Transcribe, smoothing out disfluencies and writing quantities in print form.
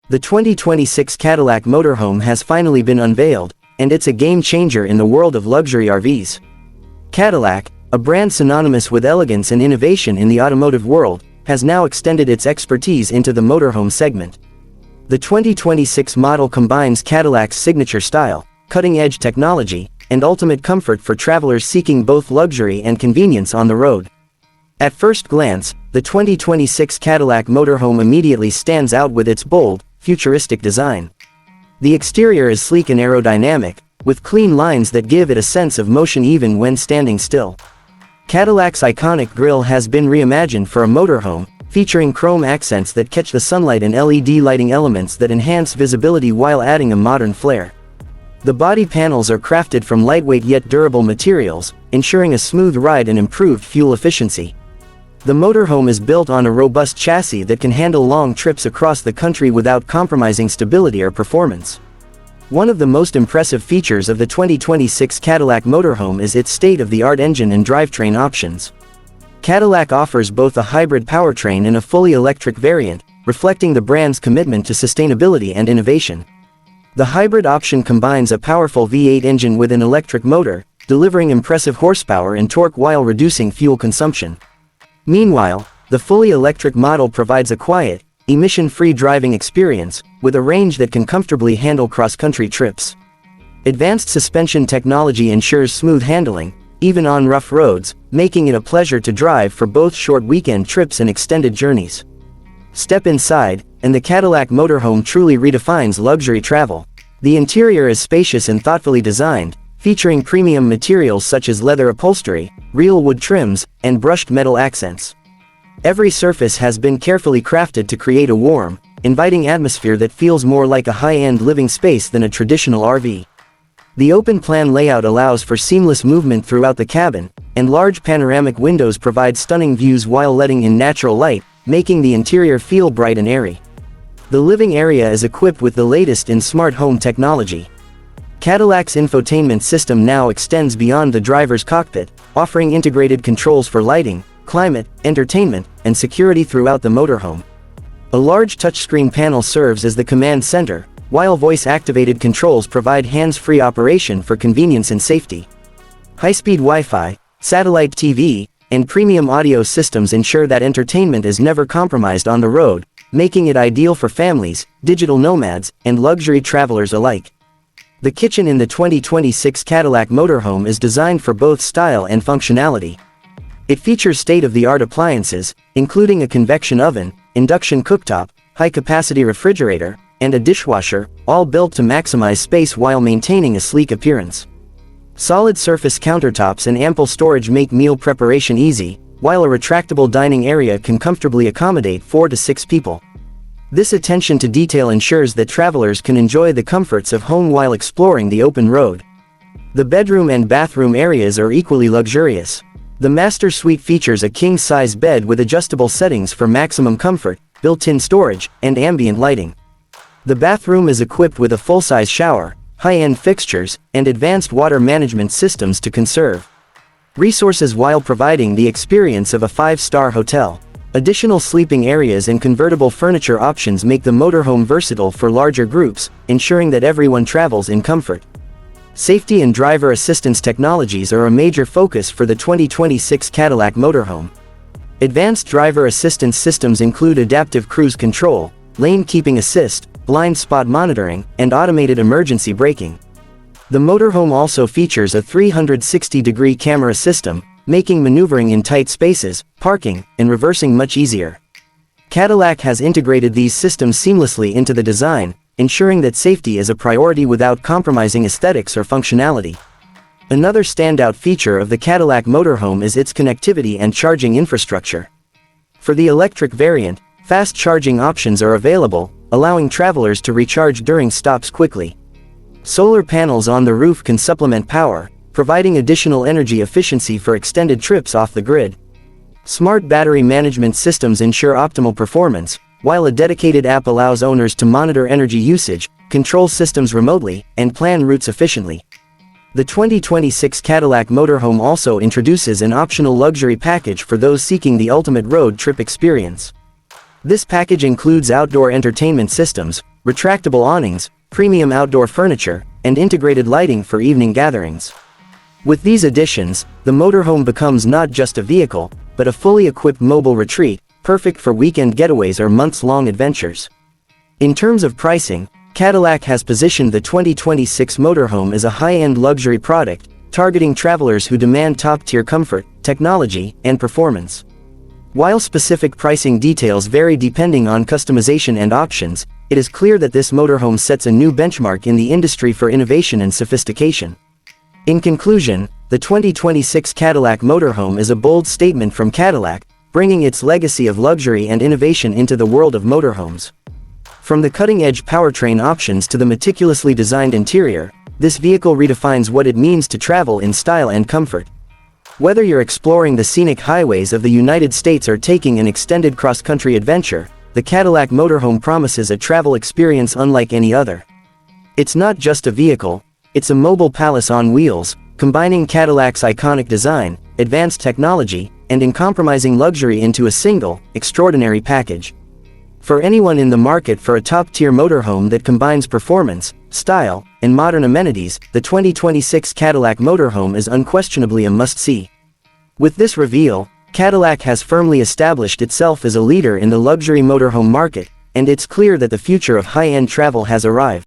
The 2026 Cadillac Motorhome has finally been unveiled, and it's a game-changer in the world of luxury RVs. Cadillac, a brand synonymous with elegance and innovation in the automotive world, has now extended its expertise into the motorhome segment. The 2026 model combines Cadillac's signature style, cutting-edge technology, and ultimate comfort for travelers seeking both luxury and convenience on the road. At first glance, the 2026 Cadillac Motorhome immediately stands out with its bold, futuristic design. The exterior is sleek and aerodynamic, with clean lines that give it a sense of motion even when standing still. Cadillac's iconic grille has been reimagined for a motorhome, featuring chrome accents that catch the sunlight and LED lighting elements that enhance visibility while adding a modern flair. The body panels are crafted from lightweight yet durable materials, ensuring a smooth ride and improved fuel efficiency. The motorhome is built on a robust chassis that can handle long trips across the country without compromising stability or performance. One of the most impressive features of the 2026 Cadillac Motorhome is its state-of-the-art engine and drivetrain options. Cadillac offers both a hybrid powertrain and a fully electric variant, reflecting the brand's commitment to sustainability and innovation. The hybrid option combines a powerful V8 engine with an electric motor, delivering impressive horsepower and torque while reducing fuel consumption. Meanwhile, the fully electric model provides a quiet, emission-free driving experience, with a range that can comfortably handle cross-country trips. Advanced suspension technology ensures smooth handling, even on rough roads, making it a pleasure to drive for both short weekend trips and extended journeys. Step inside, and the Cadillac Motorhome truly redefines luxury travel. The interior is spacious and thoughtfully designed, featuring premium materials such as leather upholstery, real wood trims, and brushed metal accents. Every surface has been carefully crafted to create a warm, inviting atmosphere that feels more like a high-end living space than a traditional RV. The open-plan layout allows for seamless movement throughout the cabin, and large panoramic windows provide stunning views while letting in natural light, making the interior feel bright and airy. The living area is equipped with the latest in smart home technology. Cadillac's infotainment system now extends beyond the driver's cockpit, offering integrated controls for lighting, climate, entertainment, and security throughout the motorhome. A large touchscreen panel serves as the command center, while voice-activated controls provide hands-free operation for convenience and safety. High-speed Wi-Fi, satellite TV, and premium audio systems ensure that entertainment is never compromised on the road, making it ideal for families, digital nomads, and luxury travelers alike. The kitchen in the 2026 Cadillac Motorhome is designed for both style and functionality. It features state-of-the-art appliances, including a convection oven, induction cooktop, high-capacity refrigerator, and a dishwasher, all built to maximize space while maintaining a sleek appearance. Solid surface countertops and ample storage make meal preparation easy, while a retractable dining area can comfortably accommodate 4 to 6 people. This attention to detail ensures that travelers can enjoy the comforts of home while exploring the open road. The bedroom and bathroom areas are equally luxurious. The master suite features a king-size bed with adjustable settings for maximum comfort, built-in storage, and ambient lighting. The bathroom is equipped with a full-size shower, high-end fixtures, and advanced water management systems to conserve resources while providing the experience of a 5-star hotel. Additional sleeping areas and convertible furniture options make the motorhome versatile for larger groups, ensuring that everyone travels in comfort. Safety and driver assistance technologies are a major focus for the 2026 Cadillac Motorhome. Advanced driver assistance systems include adaptive cruise control, lane keeping assist, blind spot monitoring, and automated emergency braking. The motorhome also features a 360-degree camera system, making maneuvering in tight spaces, parking, and reversing much easier. Cadillac has integrated these systems seamlessly into the design, ensuring that safety is a priority without compromising aesthetics or functionality. Another standout feature of the Cadillac Motorhome is its connectivity and charging infrastructure. For the electric variant, fast charging options are available, allowing travelers to recharge during stops quickly. Solar panels on the roof can supplement power, providing additional energy efficiency for extended trips off the grid. Smart battery management systems ensure optimal performance, while a dedicated app allows owners to monitor energy usage, control systems remotely, and plan routes efficiently. The 2026 Cadillac Motorhome also introduces an optional luxury package for those seeking the ultimate road trip experience. This package includes outdoor entertainment systems, retractable awnings, premium outdoor furniture, and integrated lighting for evening gatherings. With these additions, the motorhome becomes not just a vehicle, but a fully equipped mobile retreat, perfect for weekend getaways or months-long adventures. In terms of pricing, Cadillac has positioned the 2026 motorhome as a high-end luxury product, targeting travelers who demand top-tier comfort, technology, and performance. While specific pricing details vary depending on customization and options, it is clear that this motorhome sets a new benchmark in the industry for innovation and sophistication. In conclusion, the 2026 Cadillac Motorhome is a bold statement from Cadillac, bringing its legacy of luxury and innovation into the world of motorhomes. From the cutting-edge powertrain options to the meticulously designed interior, this vehicle redefines what it means to travel in style and comfort. Whether you're exploring the scenic highways of the United States or taking an extended cross-country adventure, the Cadillac Motorhome promises a travel experience unlike any other. It's not just a vehicle, it's a mobile palace on wheels, combining Cadillac's iconic design, advanced technology, and uncompromising luxury into a single, extraordinary package. For anyone in the market for a top-tier motorhome that combines performance, style, and modern amenities, the 2026 Cadillac Motorhome is unquestionably a must-see. With this reveal, Cadillac has firmly established itself as a leader in the luxury motorhome market, and it's clear that the future of high-end travel has arrived.